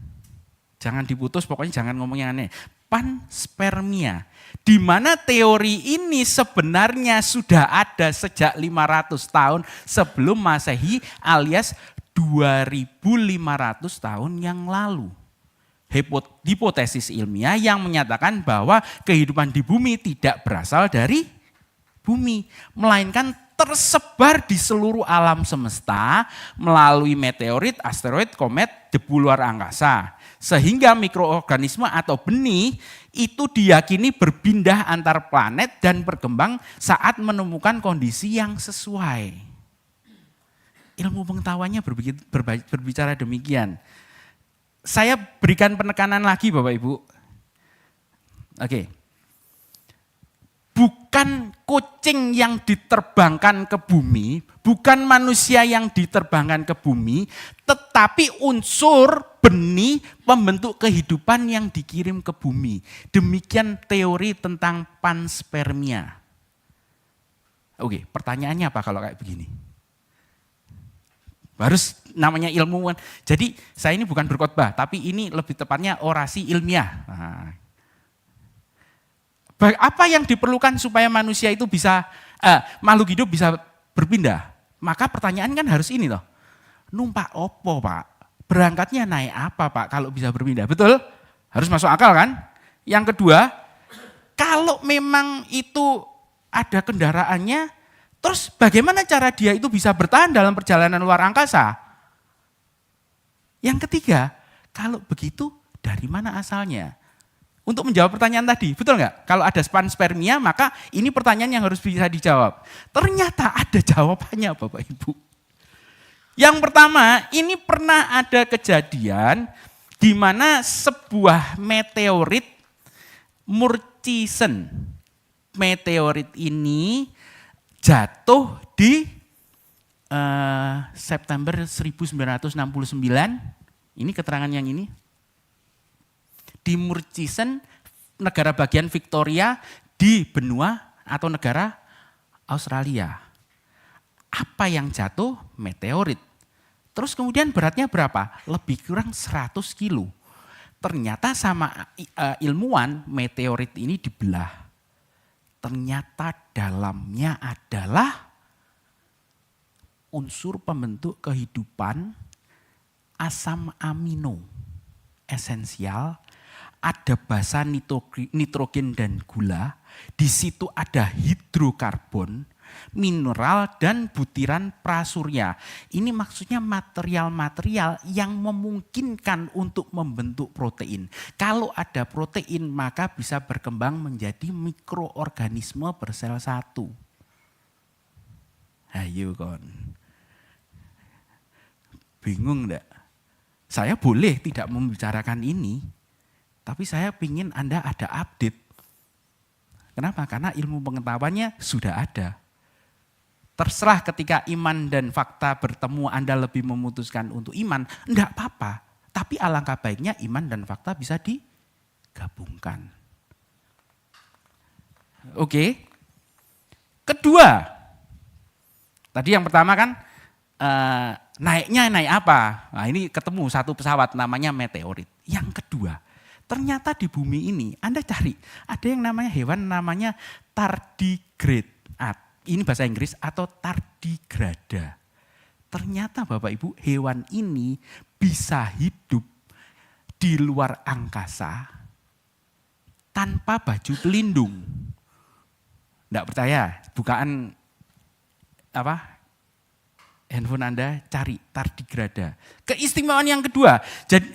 Jangan diputus, pokoknya jangan ngomong yang aneh. Panspermia. Di mana teori ini sebenarnya sudah ada sejak 500 tahun sebelum Masehi alias 2500 tahun yang lalu. Hipotesis ilmiah yang menyatakan bahwa kehidupan di bumi tidak berasal dari bumi, melainkan tersebar di seluruh alam semesta melalui meteorit, asteroid, komet, debu luar angkasa. Sehingga mikroorganisme atau benih itu diyakini berpindah antar planet dan berkembang saat menemukan kondisi yang sesuai. Ilmu pengetahuannya berbicara demikian. Saya berikan penekanan lagi Bapak Ibu. Oke. Bukan kucing yang diterbangkan ke bumi, bukan manusia yang diterbangkan ke bumi, tetapi unsur benih pembentuk kehidupan yang dikirim ke bumi. Demikian teori tentang panspermia. Oke, pertanyaannya apa kalau kayak begini? Harus namanya ilmuwan. Jadi saya ini bukan berkhotbah, tapi ini lebih tepatnya orasi ilmiah. Nah, apa yang diperlukan supaya manusia itu bisa, makhluk hidup bisa berpindah? Maka pertanyaan kan harus ini loh, numpak opo Pak? Berangkatnya naik apa Pak kalau bisa berpindah? Betul? Harus masuk akal kan? Yang kedua, kalau memang itu ada kendaraannya, terus bagaimana cara dia itu bisa bertahan dalam perjalanan luar angkasa? Yang ketiga, kalau begitu dari mana asalnya? Untuk menjawab pertanyaan tadi, betul nggak? Kalau ada panspermia, maka ini pertanyaan yang harus bisa dijawab. Ternyata ada jawabannya Bapak Ibu. Yang pertama, ini pernah ada kejadian di mana sebuah meteorit Murchison. Meteorit ini jatuh di September 1969. Ini keterangan yang ini. Di Murchison, negara bagian Victoria di benua atau negara Australia. Apa yang jatuh? Meteorit. Terus kemudian beratnya berapa? Lebih kurang 100 kilo. Ternyata sama ilmuwan meteorit ini dibelah. Ternyata dalamnya adalah unsur pembentuk kehidupan asam amino esensial, ada basa nitrogen dan gula, di situ ada hidrokarbon, mineral dan butiran prasurya. Ini maksudnya material-material yang memungkinkan untuk membentuk protein. Kalau ada protein maka bisa berkembang menjadi mikroorganisme bersel satu. Ayo kon. Bingung enggak? Saya boleh tidak membicarakan ini, tapi saya ingin Anda ada update. Kenapa? Karena ilmu pengetahuannya sudah ada. Terserah ketika iman dan fakta bertemu Anda lebih memutuskan untuk iman, enggak apa-apa. Tapi alangkah baiknya iman dan fakta bisa digabungkan. Oke. Kedua, tadi yang pertama kan naiknya naik apa? Nah ini ketemu satu pesawat namanya meteorit. Yang kedua, ternyata di bumi ini Anda cari ada yang namanya hewan namanya tardigrade. Ini bahasa Inggris atau tardigrada. Ternyata Bapak Ibu hewan ini bisa hidup di luar angkasa tanpa baju pelindung. Enggak percaya? Bukaan handphone Anda, cari tardigrada. Keistimewaan yang kedua,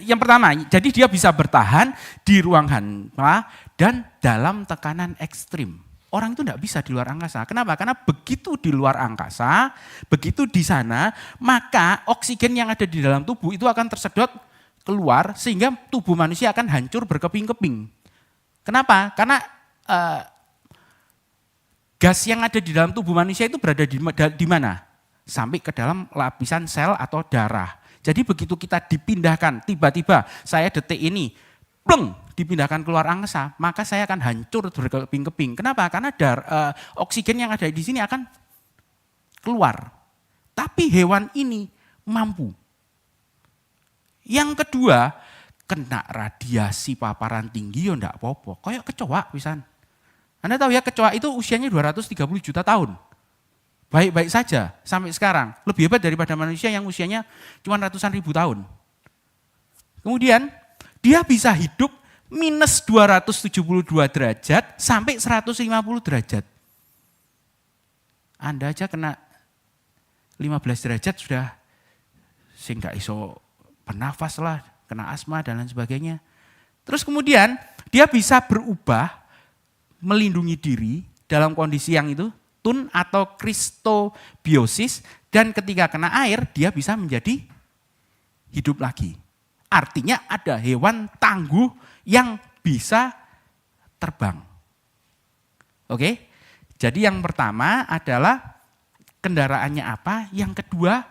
yang pertama, jadi dia bisa bertahan di ruang hampa dan dalam tekanan ekstrim. Orang itu tidak bisa di luar angkasa. Kenapa? Karena begitu di luar angkasa, begitu di sana, maka oksigen yang ada di dalam tubuh itu akan tersedot keluar sehingga tubuh manusia akan hancur berkeping-keping. Kenapa? Karena gas yang ada di dalam tubuh manusia itu berada di mana? Sampai ke dalam lapisan sel atau darah. Jadi begitu kita dipindahkan, tiba-tiba saya detik ini, pleng, dipindahkan keluar angkasa, maka saya akan hancur berkeping-keping. Kenapa? Karena oksigen yang ada di sini akan keluar. Tapi hewan ini mampu. Yang kedua, kena radiasi paparan tinggi ya enggak apa-apa. Kayak kecoa pisan. Anda tahu ya kecoa itu usianya 230 juta tahun. Baik-baik saja sampai sekarang. Lebih hebat daripada manusia yang usianya cuma ratusan ribu tahun. Kemudian dia bisa hidup minus 272 derajat sampai 150 derajat. Anda aja kena 15 derajat sudah sing gak iso bernafas lah, kena asma dan lain sebagainya. Terus kemudian dia bisa berubah, melindungi diri dalam kondisi yang itu, tun atau kristobiosis, dan ketika kena air dia bisa menjadi hidup lagi. Artinya ada hewan tangguh yang bisa terbang. Oke? Jadi yang pertama adalah kendaraannya apa, yang kedua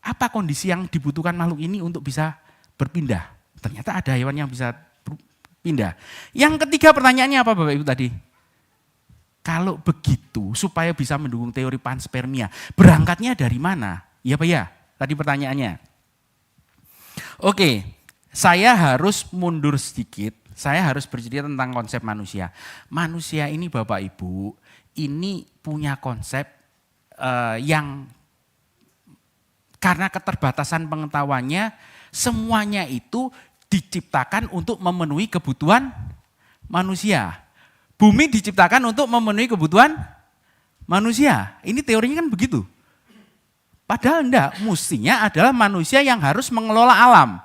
apa kondisi yang dibutuhkan makhluk ini untuk bisa berpindah. Ternyata ada hewan yang bisa pindah. Yang ketiga pertanyaannya apa Bapak Ibu tadi? Kalau begitu supaya bisa mendukung teori panspermia, berangkatnya dari mana? Iya Pak ya? Tadi pertanyaannya. Oke, saya harus mundur sedikit. Saya harus bercerita tentang konsep manusia. Manusia ini Bapak Ibu, ini punya konsep yang karena keterbatasan pengetahuannya, semuanya itu diciptakan untuk memenuhi kebutuhan manusia. Bumi diciptakan untuk memenuhi kebutuhan manusia. Ini teorinya kan begitu. Padahal enggak, mestinya adalah manusia yang harus mengelola alam.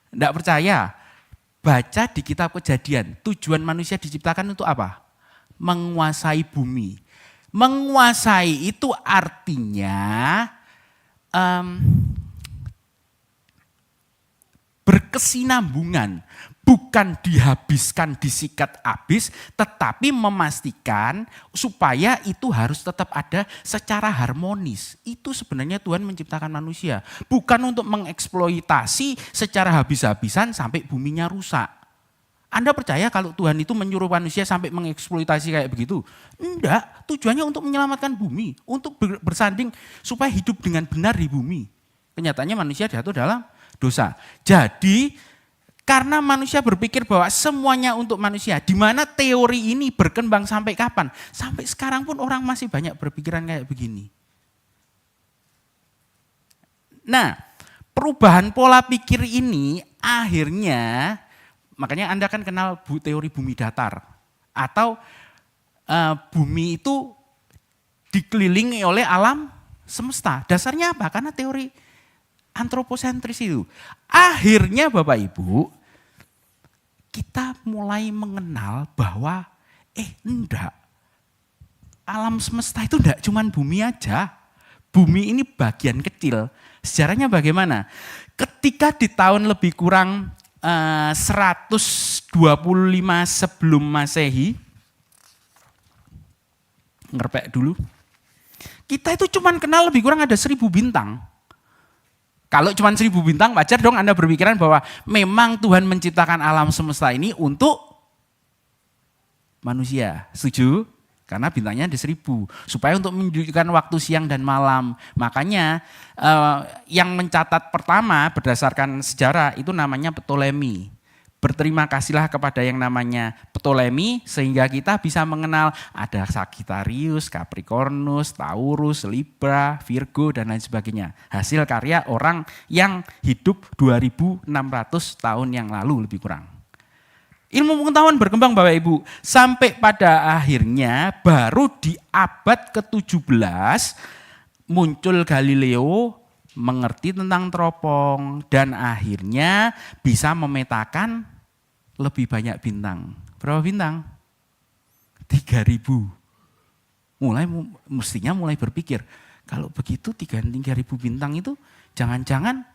Enggak percaya? Baca di kitab Kejadian, tujuan manusia diciptakan untuk apa? Menguasai bumi. Menguasai itu artinya berkesinambungan, bukan dihabiskan, disikat habis, tetapi memastikan supaya itu harus tetap ada secara harmonis. Itu sebenarnya Tuhan menciptakan manusia, bukan untuk mengeksploitasi secara habis-habisan sampai buminya rusak. Anda percaya kalau Tuhan itu menyuruh manusia sampai mengeksploitasi kayak begitu? Enggak, tujuannya untuk menyelamatkan bumi, untuk bersanding supaya hidup dengan benar di bumi. Kenyataannya manusia jatuh dalam dosa. Jadi karena manusia berpikir bahwa semuanya untuk manusia, di mana teori ini berkembang sampai kapan? Sampai sekarang pun orang masih banyak berpikiran kayak begini. Nah, perubahan pola pikir ini akhirnya, makanya Anda kan kenal teori bumi datar. Atau bumi itu dikelilingi oleh alam semesta. Dasarnya apa? Karena teori antroposentris itu. Akhirnya Bapak Ibu, kita mulai mengenal bahwa enggak. Alam semesta itu enggak cuman bumi aja. Bumi ini bagian kecil. Sejarahnya bagaimana? Ketika di tahun lebih kurang 125 sebelum Masehi, ngerpek dulu, kita itu cuman kenal lebih kurang ada 1000 bintang. Kalau cuma 1000 bintang, wajar dong Anda berpikiran bahwa memang Tuhan menciptakan alam semesta ini untuk manusia. Setuju? Karena bintangnya ada 1000. Supaya untuk menunjukkan waktu siang dan malam. Makanya yang mencatat pertama berdasarkan sejarah itu namanya Ptolemy. Berterima kasihlah kepada yang namanya Ptolemy sehingga kita bisa mengenal ada Sagittarius, Capricornus, Taurus, Libra, Virgo dan lain sebagainya. Hasil karya orang yang hidup 2600 tahun yang lalu lebih kurang. Ilmu pengetahuan berkembang Bapak Ibu sampai pada akhirnya baru di abad ke-17 muncul Galileo mengerti tentang teropong dan akhirnya bisa memetakan lebih banyak bintang. Berapa bintang? 3000. Mestinya mulai berpikir, kalau begitu 3000 bintang itu jangan-jangan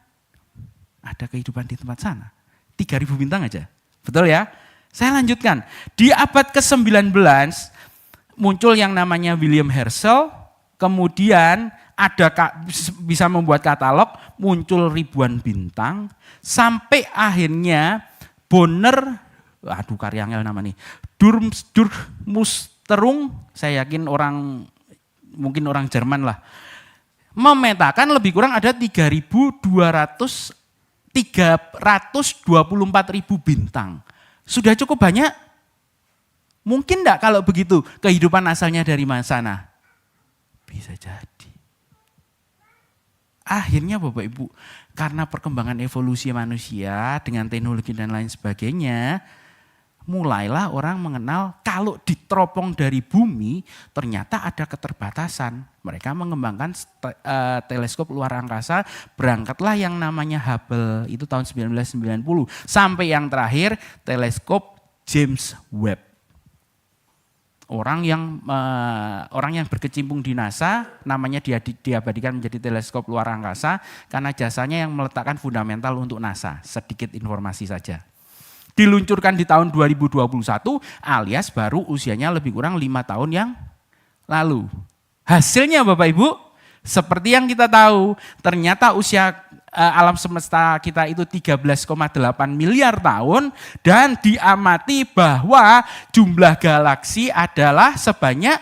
ada kehidupan di tempat sana. 3000 bintang aja. Betul ya? Saya lanjutkan. Di abad ke-19 muncul yang namanya William Herschel, kemudian bisa membuat katalog, muncul ribuan bintang, sampai akhirnya Bonner, karya angel nama nih, Durmström, saya yakin mungkin orang Jerman lah, memetakan lebih kurang ada 324.000 bintang. Sudah cukup banyak? Mungkin enggak kalau begitu kehidupan asalnya dari sana? Bisa jadi. Akhirnya Bapak Ibu, karena perkembangan evolusi manusia dengan teknologi dan lain sebagainya, mulailah orang mengenal kalau diteropong dari bumi ternyata ada keterbatasan. Mereka mengembangkan teleskop luar angkasa, berangkatlah yang namanya Hubble, itu tahun 1990. Sampai yang terakhir teleskop James Webb. Orang yang berkecimpung di NASA, namanya diabadikan menjadi teleskop luar angkasa karena jasanya yang meletakkan fundamental untuk NASA. Sedikit informasi saja. Diluncurkan di tahun 2021 alias baru usianya lebih kurang 5 tahun yang lalu. Hasilnya Bapak Ibu, seperti yang kita tahu, ternyata usia alam semesta kita itu 13,8 miliar tahun dan diamati bahwa jumlah galaksi adalah sebanyak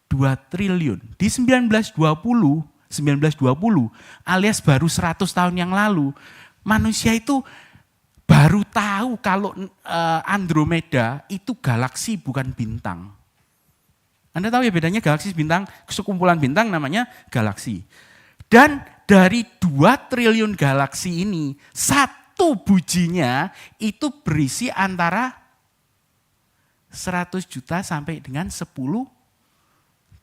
2 triliun. Di 1920 alias baru 100 tahun yang lalu, manusia itu baru tahu kalau Andromeda itu galaksi bukan bintang. Anda tahu ya bedanya galaksi bintang, sekumpulan bintang namanya galaksi. Dan dari 2 triliun galaksi ini, satu bujinya itu berisi antara 100 juta sampai dengan 10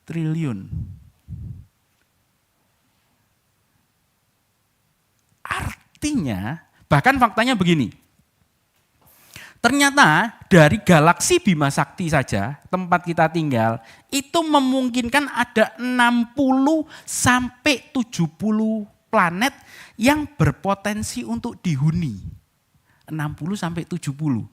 triliun. Artinya, bahkan faktanya begini. Ternyata dari galaksi Bima Sakti saja, tempat kita tinggal, itu memungkinkan ada 60 sampai 70 planet yang berpotensi untuk dihuni. 60 sampai 70.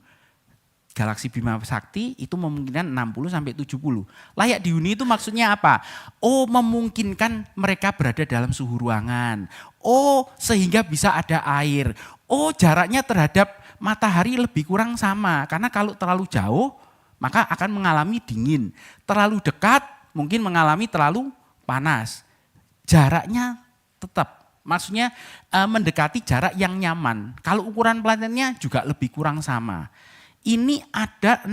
Galaksi Bima Sakti itu memungkinkan 60 sampai 70. Layak dihuni itu maksudnya apa? Oh, memungkinkan mereka berada dalam suhu ruangan. Oh, sehingga bisa ada air. Oh, jaraknya terhadap matahari lebih kurang sama. Karena kalau terlalu jauh, maka akan mengalami dingin. Terlalu dekat, mungkin mengalami terlalu panas. Jaraknya tetap. Maksudnya mendekati jarak yang nyaman. Kalau ukuran planetnya juga lebih kurang sama. Ini ada 60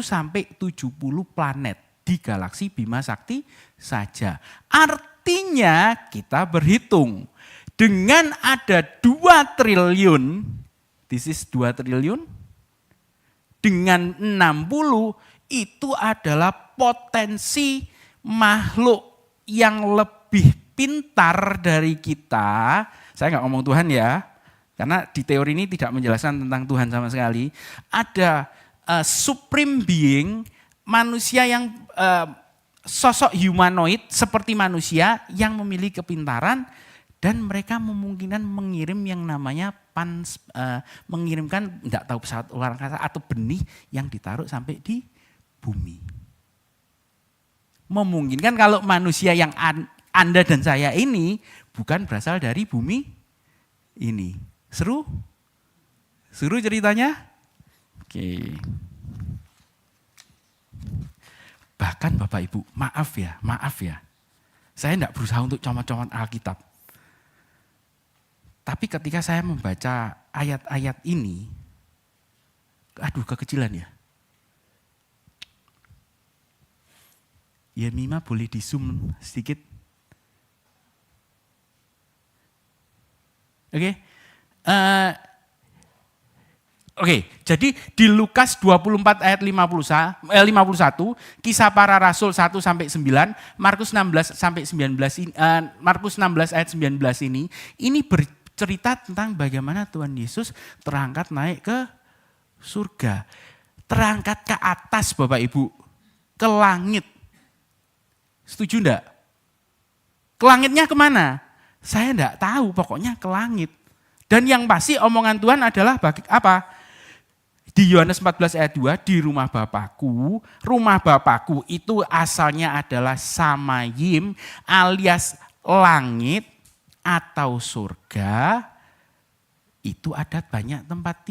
sampai 70 planet di galaksi Bima Sakti saja. Artinya kita berhitung dengan ada 2 triliun, this is 2 triliun, dengan 60 itu adalah potensi makhluk yang lebih pintar dari kita. Saya nggak ngomong Tuhan ya. Karena di teori ini tidak menjelaskan tentang Tuhan sama sekali. Ada supreme being, manusia yang sosok humanoid seperti manusia yang memiliki kepintaran dan mereka memungkinkan mengirim yang namanya mengirimkan enggak tahu pesawat luar angkasa atau benih yang ditaruh sampai di bumi. Memungkinkan kalau manusia yang Anda dan saya ini bukan berasal dari bumi ini. Seru? Seru ceritanya? Oke. Bahkan Bapak Ibu, maaf ya. Saya tidak berusaha untuk comot-comot Alkitab. Tapi ketika saya membaca ayat-ayat ini, aduh kekecilan ya. Ya Mima boleh di zoom sedikit. Oke. Oke, jadi di Lukas 24 ayat 51, Kisah Para Rasul 1 sampai 9, Markus 16 sampai 19 Markus 16 ayat 19 ini bercerita tentang bagaimana Tuhan Yesus terangkat naik ke surga. Terangkat ke atas Bapak Ibu, ke langit. Setuju enggak? Ke langitnya kemana? Saya enggak tahu, pokoknya ke langit. Dan yang pasti omongan Tuhan adalah bagi apa? Di Yohanes 14 ayat 2, di rumah Bapakku itu asalnya adalah Samayim alias langit atau surga, itu ada banyak tempat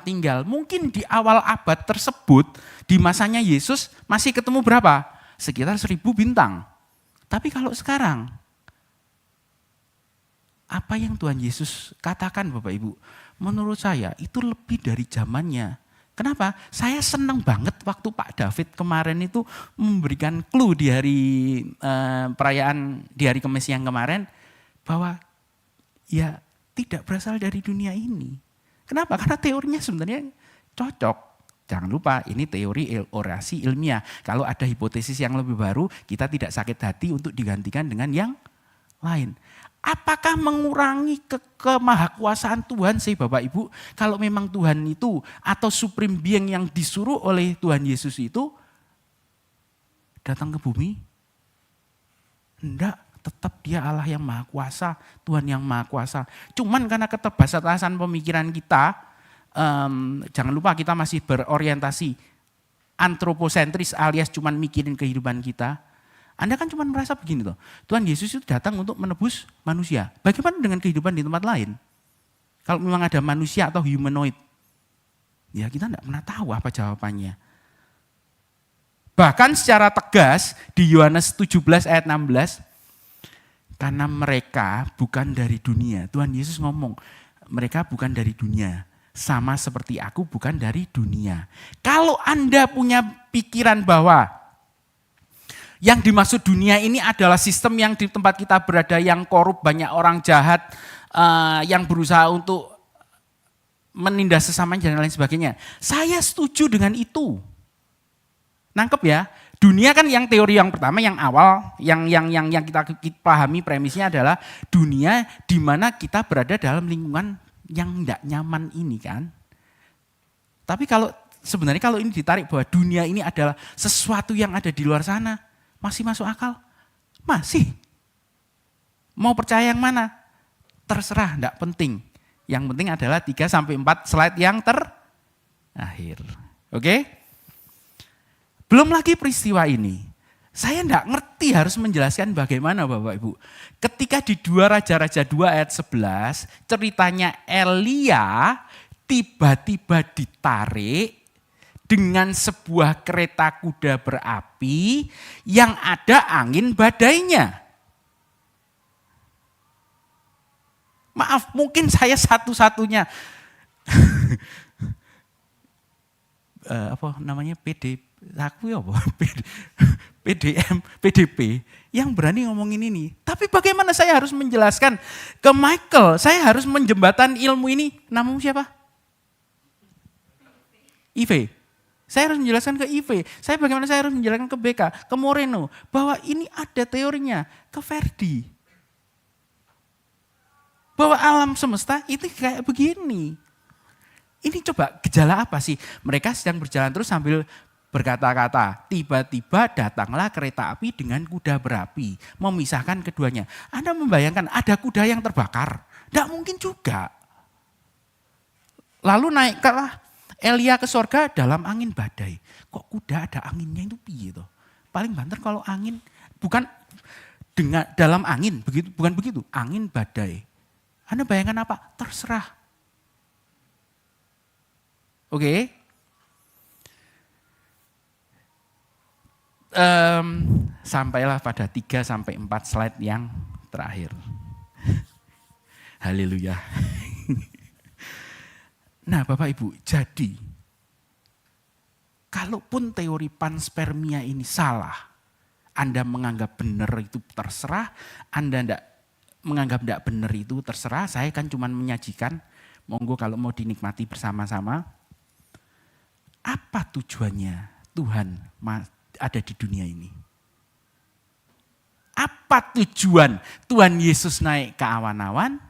tinggal. Mungkin di awal abad tersebut, di masanya Yesus masih ketemu berapa? Sekitar 1000 bintang. Tapi kalau sekarang, apa yang Tuhan Yesus katakan Bapak Ibu, menurut saya itu lebih dari zamannya. Kenapa? Saya senang banget waktu Pak David kemarin itu memberikan clue di hari perayaan, di hari Kamis yang kemarin, bahwa ya tidak berasal dari dunia ini. Kenapa? Karena teorinya sebenarnya cocok. Jangan lupa, ini teori orasi ilmiah. Kalau ada hipotesis yang lebih baru, kita tidak sakit hati untuk digantikan dengan yang lain. Apakah mengurangi kemahakuasaan Tuhan sih Bapak Ibu? Kalau memang Tuhan itu atau supreme being yang disuruh oleh Tuhan Yesus itu datang ke bumi? Enggak, tetap dia Allah yang maha kuasa, Tuhan yang maha kuasa. Cuman karena keterbatasan pemikiran kita, jangan lupa kita masih berorientasi antroposentris alias cuman mikirin kehidupan kita. Anda kan cuma merasa begini loh, Tuhan Yesus itu datang untuk menebus manusia. Bagaimana dengan kehidupan di tempat lain? Kalau memang ada manusia atau humanoid, ya kita tidak pernah tahu apa jawabannya. Bahkan secara tegas di Yohanes 17 ayat 16, karena mereka bukan dari dunia. Tuhan Yesus ngomong, mereka bukan dari dunia. Sama seperti aku bukan dari dunia. Kalau Anda punya pikiran bahwa yang dimaksud dunia ini adalah sistem yang di tempat kita berada yang korup, banyak orang jahat, yang berusaha untuk menindas sesamanya dan lain sebagainya. Saya setuju dengan itu. Nangkep ya? Dunia kan yang teori yang pertama, yang awal, yang kita pahami premisnya adalah dunia di mana kita berada dalam lingkungan yang tidak nyaman ini kan. Tapi sebenarnya kalau ini ditarik bahwa dunia ini adalah sesuatu yang ada di luar sana, masih masuk akal? Masih. Mau percaya yang mana? Terserah, tidak penting. Yang penting adalah 3-4 slide yang terakhir. Oke? Belum lagi peristiwa ini. Saya tidak ngerti harus menjelaskan bagaimana Bapak Ibu. Ketika di 2 Raja-Raja 2 ayat 11, ceritanya Elia tiba-tiba ditarik dengan sebuah kereta kuda berapi yang ada angin badainya. Maaf, mungkin saya satu-satunya PDP yang berani ngomongin ini. Tapi bagaimana saya harus menjelaskan ke Michael, saya harus menjembatani ilmu ini. Namamu siapa? Ive. Saya harus menjelaskan ke Ive. Bagaimana saya harus menjelaskan ke BK, ke Moreno, bahwa ini ada teorinya, ke Verdi. Bahwa alam semesta itu kayak begini. Ini coba gejala apa sih? Mereka sedang berjalan terus sambil berkata-kata. Tiba-tiba datanglah kereta api dengan kuda berapi. Memisahkan keduanya. Anda membayangkan ada kuda yang terbakar? Tidak mungkin juga. Lalu naiklah Elia ke sorga dalam angin badai. Kok kuda ada anginnya itu piye toh? Paling banter kalau angin, bukan dengan dalam angin, bukan begitu, angin badai. Anda bayangkan apa? Terserah. Oke. Sampailah pada 3-4 slide yang terakhir. Haleluya. Nah Bapak Ibu, jadi kalaupun teori panspermia ini salah, Anda menganggap benar itu terserah, Anda tidak menganggap tidak benar itu terserah, saya kan cuma menyajikan, monggo kalau mau dinikmati bersama-sama. Apa tujuannya Tuhan ada di dunia ini? Apa tujuan Tuhan Yesus naik ke awan-awan?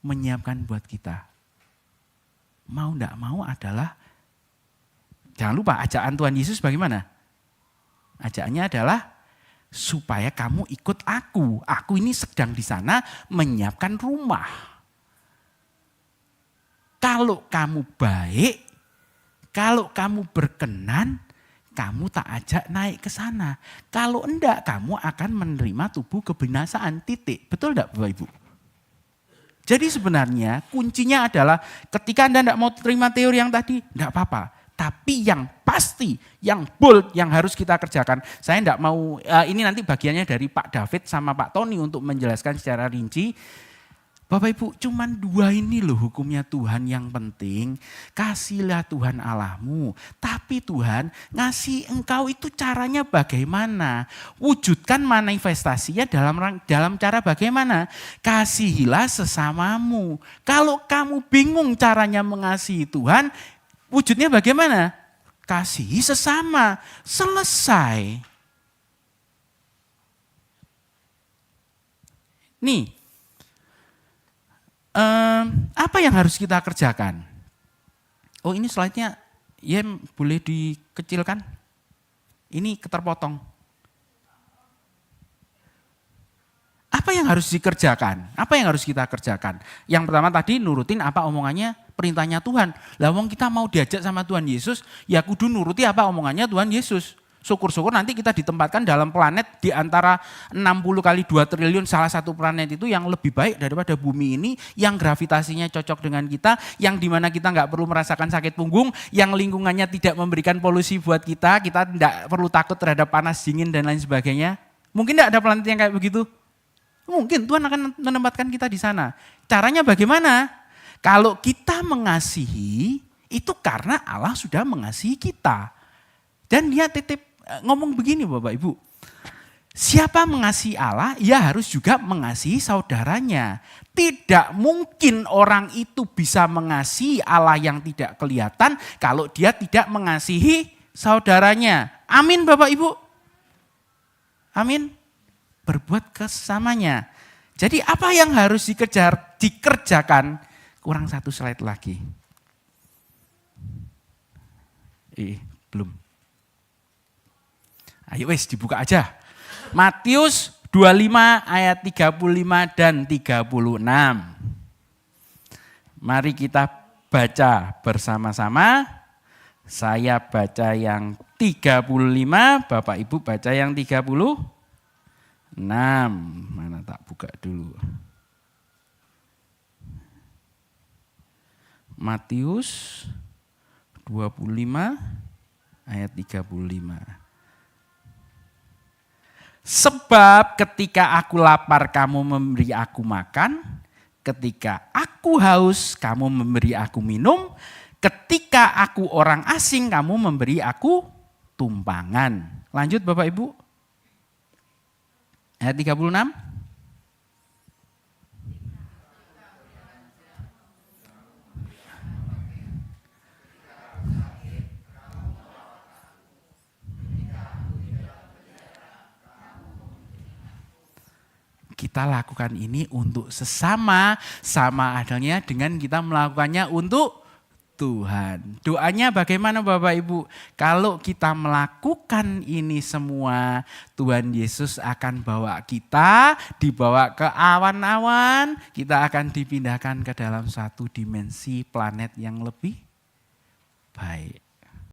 Menyiapkan buat kita. Mau enggak mau adalah, jangan lupa ajakan Tuhan Yesus bagaimana? Ajakannya adalah supaya kamu ikut aku. Aku ini sedang di sana menyiapkan rumah. Kalau kamu baik, kalau kamu berkenan, kamu tak ajak naik ke sana. Kalau enggak, kamu akan menerima tubuh kebinasaan, titik. Betul enggak Bapak Ibu? Jadi sebenarnya kuncinya adalah ketika Anda enggak mau terima teori yang tadi, enggak apa-apa. Tapi yang pasti, yang bold, yang harus kita kerjakan. Saya enggak mau, ini nanti bagiannya dari Pak David sama Pak Tony untuk menjelaskan secara rinci. Bapak Ibu, cuman dua ini loh hukumnya Tuhan yang penting. Kasihlah Tuhan Allahmu. Tapi Tuhan ngasih engkau itu caranya bagaimana? Wujudkan manifestasinya dalam cara bagaimana? Kasihilah sesamamu. Kalau kamu bingung caranya mengasihi Tuhan, wujudnya bagaimana? Kasihi sesama. Selesai. Nih, apa yang harus kita kerjakan? Oh, ini slide-nya ya boleh dikecilkan. Ini keterpotong. Apa yang harus dikerjakan? Apa yang harus kita kerjakan? Yang pertama tadi nurutin apa omongannya, perintahnya Tuhan. Lah wong kita mau diajak sama Tuhan Yesus, ya kudu nuruti apa omongannya Tuhan Yesus. Syukur-syukur nanti kita ditempatkan dalam planet di antara 60 kali 2 triliun, salah satu planet itu yang lebih baik daripada bumi ini, yang gravitasinya cocok dengan kita, yang dimana kita nggak perlu merasakan sakit punggung, yang lingkungannya tidak memberikan polusi buat kita tidak perlu takut terhadap panas, dingin, dan lain sebagainya. Mungkin tidak ada planet yang kayak begitu? Mungkin Tuhan akan menempatkan kita di sana. Caranya bagaimana? Kalau kita mengasihi, itu karena Allah sudah mengasihi kita. Dan dia titip ngomong begini Bapak Ibu, siapa mengasihi Allah, ya harus juga mengasihi saudaranya. Tidak mungkin orang itu bisa mengasihi Allah yang tidak kelihatan kalau dia tidak mengasihi saudaranya. Amin Bapak Ibu? Amin? Berbuat kesesamanya. Jadi apa yang harus dikerjakan? Kurang satu slide lagi. Belum. Ayo wes dibuka aja. Matius 25 ayat 35 dan 36. Mari kita baca bersama-sama. Saya baca yang 35, Bapak Ibu baca yang 36. Mana tak buka dulu. Matius 25 ayat 35. Sebab ketika aku lapar kamu memberi aku makan, ketika aku haus kamu memberi aku minum, ketika aku orang asing kamu memberi aku tumpangan. Lanjut Bapak Ibu. Ayat 36. Kita lakukan ini untuk sesama, sama adanya dengan kita melakukannya untuk Tuhan. Doanya bagaimana Bapak Ibu? Kalau kita melakukan ini semua, Tuhan Yesus akan bawa kita, dibawa ke awan-awan, kita akan dipindahkan ke dalam satu dimensi planet yang lebih baik.